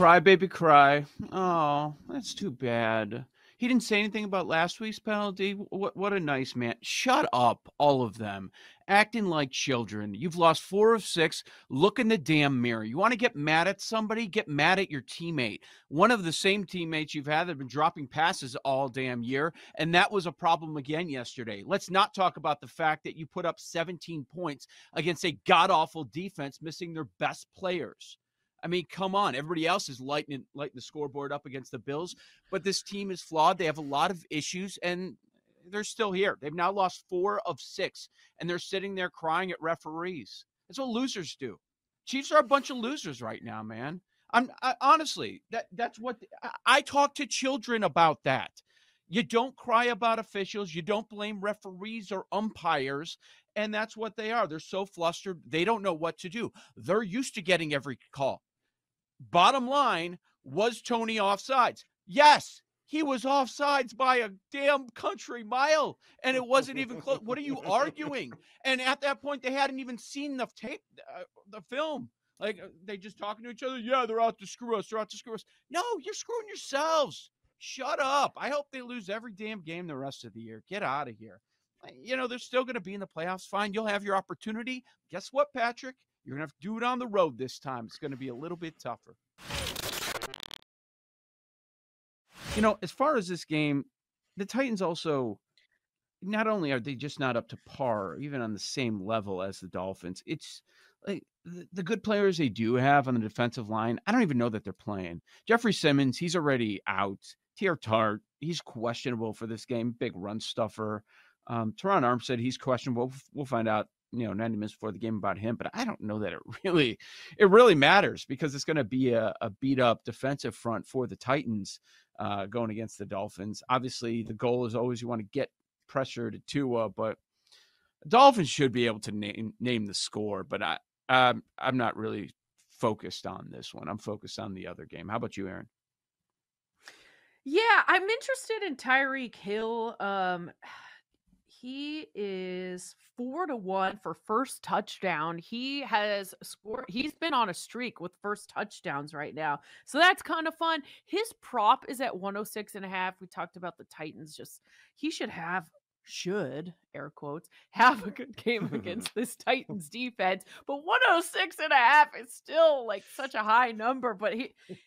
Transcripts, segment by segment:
Cry, baby, cry. Oh, that's too bad. He didn't say anything about last week's penalty. What a nice man. Shut up, all of them. Acting like children. You've lost 4 of 6. Look in the damn mirror. You want to get mad at somebody? Get mad at your teammate. One of the same teammates you've had that have been dropping passes all damn year, and that was a problem again yesterday. Let's not talk about the fact that you put up 17 points against a god-awful defense, missing their best players. I mean, come on. Everybody else is lighting the scoreboard up against the Bills, but this team is flawed. They have a lot of issues, and they're still here. They've now lost 4 of 6, and they're sitting there crying at referees. That's what losers do. Chiefs are a bunch of losers right now, man. Honestly, that's what I talk to children about that. You don't cry about officials. You don't blame referees or umpires. And that's what they are. They're so flustered. They don't know what to do. They're used to getting every call. Bottom line, was Tony offsides? Yes, he was offsides by a damn country mile, and it wasn't even close. What are you arguing? And at that point, they hadn't even seen the tape, the film. Like, they just talking to each other. Yeah, they're out to screw us. They're out to screw us. No, you're screwing yourselves. Shut up. I hope they lose every damn game the rest of the year. Get out of here. They're still going to be in the playoffs. Fine. You'll have your opportunity. Guess what, Patrick? You're going to have to do it on the road this time. It's going to be a little bit tougher. As far as this game, the Titans also, not only are they just not up to par, even on the same level as the Dolphins, it's like the good players they do have on the defensive line, I don't even know that they're playing. Jeffrey Simmons, he's already out. Tier Tart, he's questionable for this game. Big run stuffer. Teron Armstead, he's questionable. We'll find out, 90 minutes before the game about him, but I don't know that it really matters, because it's going to be a beat up defensive front for the Titans going against the Dolphins. Obviously, the goal is always you want to get pressure to Tua, but Dolphins should be able to name the score, but I'm not really focused on this one. I'm focused on the other game. How about you, Aaron? Yeah, I'm interested in Tyreek Hill. He is 4-1 for first touchdown. He has scored. He's been on a streak with first touchdowns right now. So that's kind of fun. His prop is at 106.5. We talked about the Titans. He should air quotes, have a good game against this Titans defense. But 106.5 is still like such a high number. But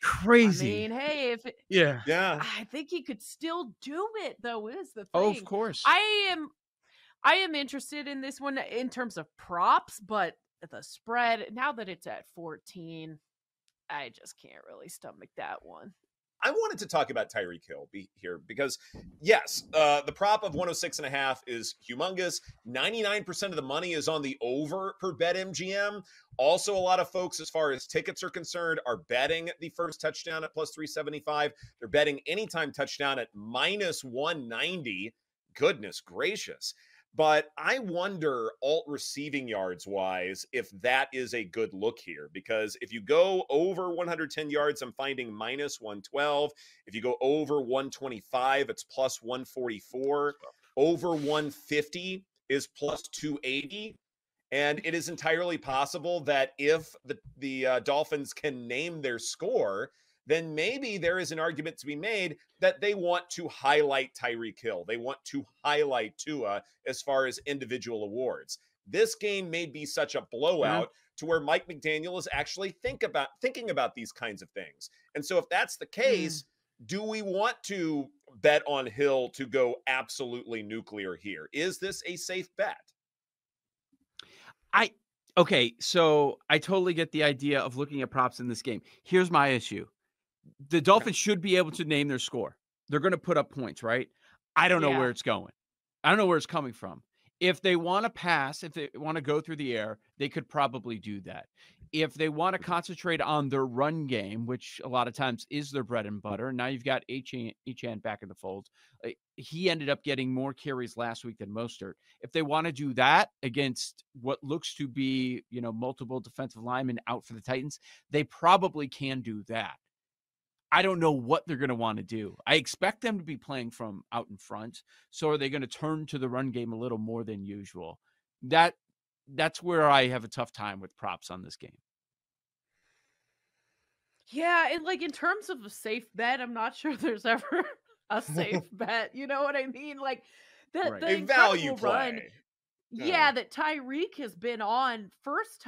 crazy. I mean, hey, yeah, I think he could still do it, though, is the thing. Oh, of course. I am interested in this one in terms of props, but the spread, now that it's at 14, I just can't really stomach that one. I wanted to talk about Tyreek Hill here because, yes, the prop of 106.5 is humongous. 99% of the money is on the over per BetMGM. Also, a lot of folks, as far as tickets are concerned, are betting the first touchdown at plus 375. They're betting anytime touchdown at minus 190. Goodness gracious. But I wonder, alt receiving yards wise, if that is a good look here. Because if you go over 110 yards, I'm finding minus 112. If you go over 125, it's plus 144. Over 150 is plus 280. And it is entirely possible that if the Dolphins can name their score, then maybe there is an argument to be made that they want to highlight Tyreek Hill. They want to highlight Tua as far as individual awards. This game may be such a blowout to where Mike McDaniel is actually thinking about these kinds of things. And so if that's the case, do we want to bet on Hill to go absolutely nuclear here? Is this a safe bet? Okay, so I totally get the idea of looking at props in this game. Here's my issue. The Dolphins should be able to name their score. They're going to put up points, right? I don't know where it's going. I don't know where it's coming from. If they want to pass, if they want to go through the air, they could probably do that. If they want to concentrate on their run game, which a lot of times is their bread and butter, now you've got Achane back in the fold. He ended up getting more carries last week than Mostert. If they want to do that against what looks to be, multiple defensive linemen out for the Titans, they probably can do that. I don't know what they're going to want to do. I expect them to be playing from out in front. So are they going to turn to the run game a little more than usual? That's where I have a tough time with props on this game. Yeah, and like in terms of a safe bet, I'm not sure there's ever a safe bet. You know what I mean? Like Right. the A value incredible run, play. Yeah. yeah, that Tyreek has been on first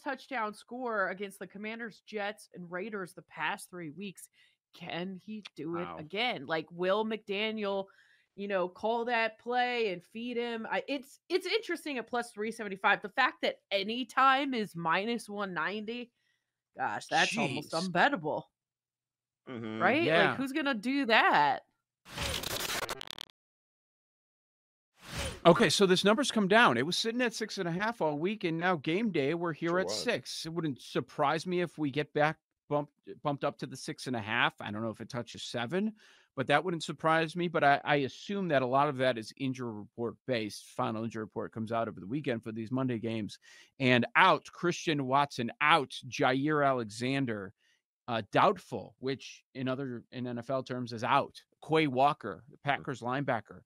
touchdown score against the Commanders, Jets, and Raiders the past 3 weeks. Can he do it Wow. again? Like, will McDaniel, call that play and feed him? It's interesting at plus 375. The fact that any time is minus 190, gosh, that's almost Jeez. unbettable, Mm-hmm. right? Like, Yeah. who's gonna do that? Okay, so this number's come down. It was sitting at 6.5 all week, and now game day, we're here Sure at was. 6. It wouldn't surprise me if we get back bumped up to the 6.5. I don't know if it touches 7, but that wouldn't surprise me. But I assume that a lot of that is injury report based. Final injury report comes out over the weekend for these Monday games. And out, Christian Watson out, Jair Alexander doubtful, which in NFL terms is out. Quay Walker, the Packers linebacker,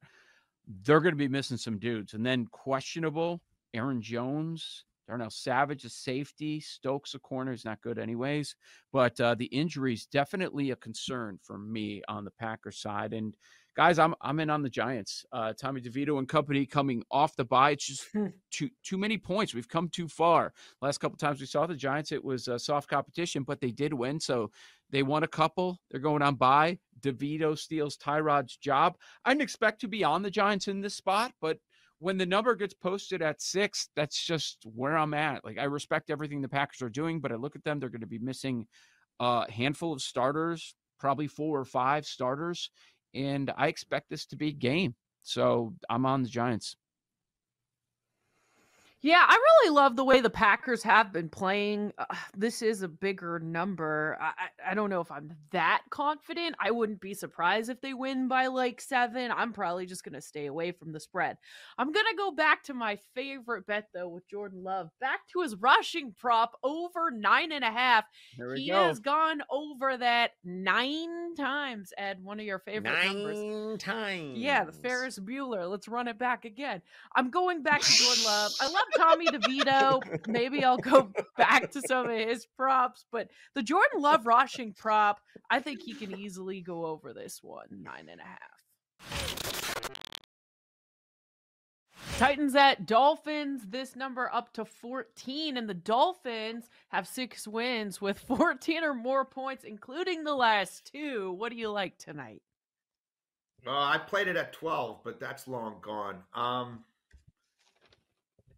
they're going to be missing some dudes. And then questionable, Aaron Jones, Darnell Savage, a safety, Stokes, a corner, is not good anyways. But the injuries definitely a concern for me on the Packers side. And guys, I'm in on the Giants. Tommy DeVito and company coming off the bye. It's just too many points. We've come too far. Last couple times we saw the Giants, it was a soft competition, but they did win. So they won a couple. They're going on bye. DeVito steals Tyrod's job. I didn't expect to be on the Giants in this spot, but when the number gets posted at 6, that's just where I'm at. Like, I respect everything the Packers are doing, but I look at them, they're going to be missing a handful of starters, probably 4 or 5 starters, and I expect this to be game. So I'm on the Giants. Yeah, I really love the way the Packers have been playing. This is a bigger number. I don't know if I'm that confident. I wouldn't be surprised if they win by like 7. I'm probably just going to stay away from the spread. I'm going to go back to my favorite bet, though, with Jordan Love. Back to his rushing prop over 9.5. There we He go. has gone over that 9 times. Add one of your favorite numbers. 9 times. Yeah, the Ferris Bueller. Let's run it back again. I'm going back to Jordan Love. I love Tommy DeVito. Maybe I'll go back to some of his props, but the Jordan Love rushing prop, I think he can easily go over this one, 9.5. Titans at Dolphins, this number up to 14, and the Dolphins have 6 wins with 14 or more points, including the last 2. What do you like tonight? I played it at 12, but that's long gone.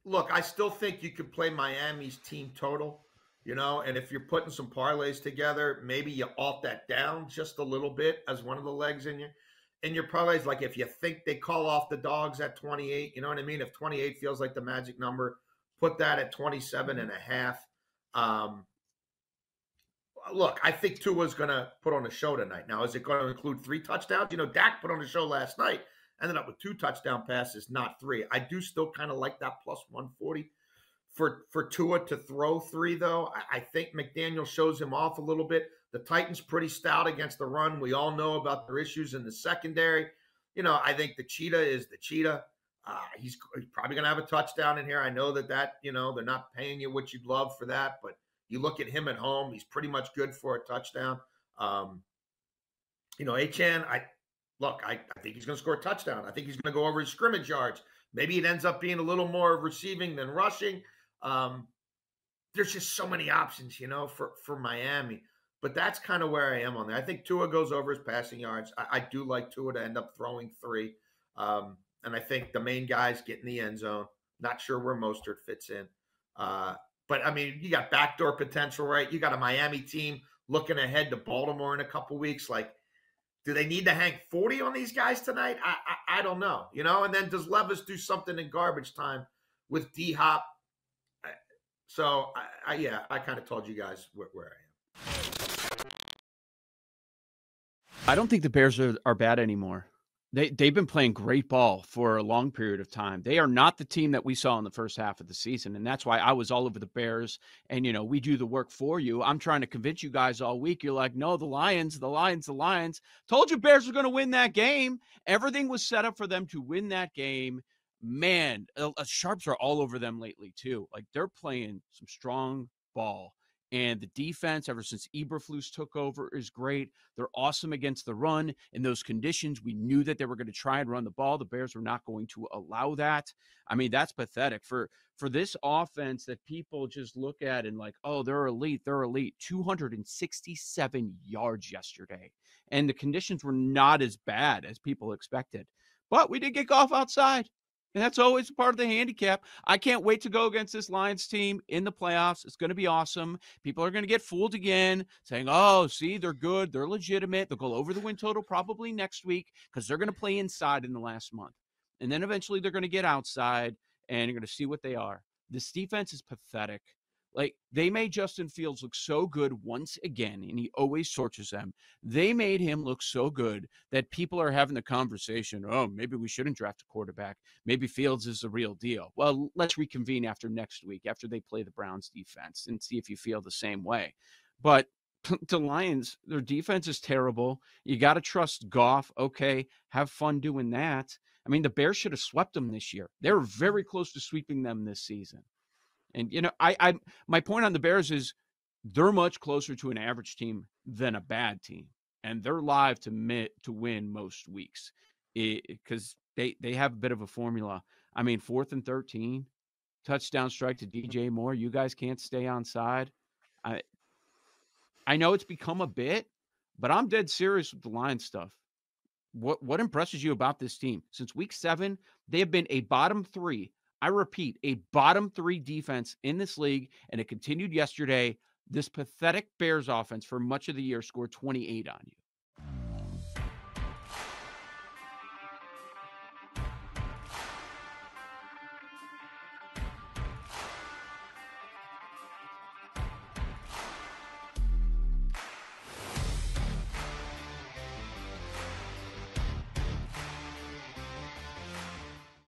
Look, I still think you could play Miami's team total, and if you're putting some parlays together, maybe you alt that down just a little bit as one of the legs in your parlays. Like if you think they call off the dogs at 28, you know what I mean? If 28 feels like the magic number, put that at 27.5. Look, I think Tua's going to put on a show tonight. Now, is it going to include 3 touchdowns? Dak put on a show last night, ended up with 2 touchdown passes, not 3. I do still kind of like that plus 140 for Tua to throw 3, though. I think McDaniel shows him off a little bit. The Titans pretty stout against the run. We all know about their issues in the secondary. I think the cheetah is the cheetah. He's probably going to have a touchdown in here. I know that they're not paying you what you'd love for that, but you look at him at home, he's pretty much good for a touchdown. Achane, I think he's going to score a touchdown. I think he's going to go over his scrimmage yards. Maybe it ends up being a little more receiving than rushing. There's just so many options, for Miami. But that's kind of where I am on there. I think Tua goes over his passing yards. I do like Tua to end up throwing 3. And I think the main guys get in the end zone. Not sure where Mostert fits in. But, I mean, you got backdoor potential, right? You got a Miami team looking ahead to Baltimore in a couple weeks. Like, do they need to hang 40 on these guys tonight? I don't know, And then does Levis do something in garbage time with D-Hop? So, I kind of told you guys where I am. I don't think the Bears are bad anymore. They've been playing great ball for a long period of time. They are not the team that we saw in the first half of the season, and that's why I was all over the Bears. And, we do the work for you. I'm trying to convince you guys all week. You're like, no, the Lions. Told you Bears were going to win that game. Everything was set up for them to win that game. Man, Sharps are all over them lately, too. Like, they're playing some strong ball. And the defense, ever since Eberflus took over, is great. They're awesome against the run. In those conditions, we knew that they were going to try and run the ball. The Bears were not going to allow that. I mean, that's pathetic for this offense that people just look at and like, oh, they're elite. They're elite. 267 yards yesterday. And the conditions were not as bad as people expected. But we did get Goff outside. And that's always part of the handicap. I can't wait to go against this Lions team in the playoffs. It's going to be awesome. People are going to get fooled again, saying, oh, see, they're good. They're legitimate. They'll go over the win total probably next week because they're going to play inside in the last month. And then eventually they're going to get outside, and you're going to see what they are. This defense is pathetic. Like, they made Justin Fields look so good once again, and he always torches them. They made him look so good that people are having the conversation, oh, maybe we shouldn't draft a quarterback. Maybe Fields is the real deal. Well, let's reconvene after next week, after they play the Browns defense, and see if you feel the same way. But the Lions, their defense is terrible. You got to trust Goff. Okay, have fun doing that. I mean, the Bears should have swept them this year. They were very close to sweeping them this season. And, you know, my point on the Bears is they're much closer to an average team than a bad team. And they're live to win most weeks because they have a bit of a formula. I mean, 4th and 13, touchdown strike to DJ Moore. You guys can't stay on side. I know it's become a bit, but I'm dead serious with the Lions stuff. What impresses you about this team? Since week 7, they have been a bottom 3. I repeat, a bottom 3 defense in this league, and it continued yesterday. This pathetic Bears offense for much of the year scored 28 on you.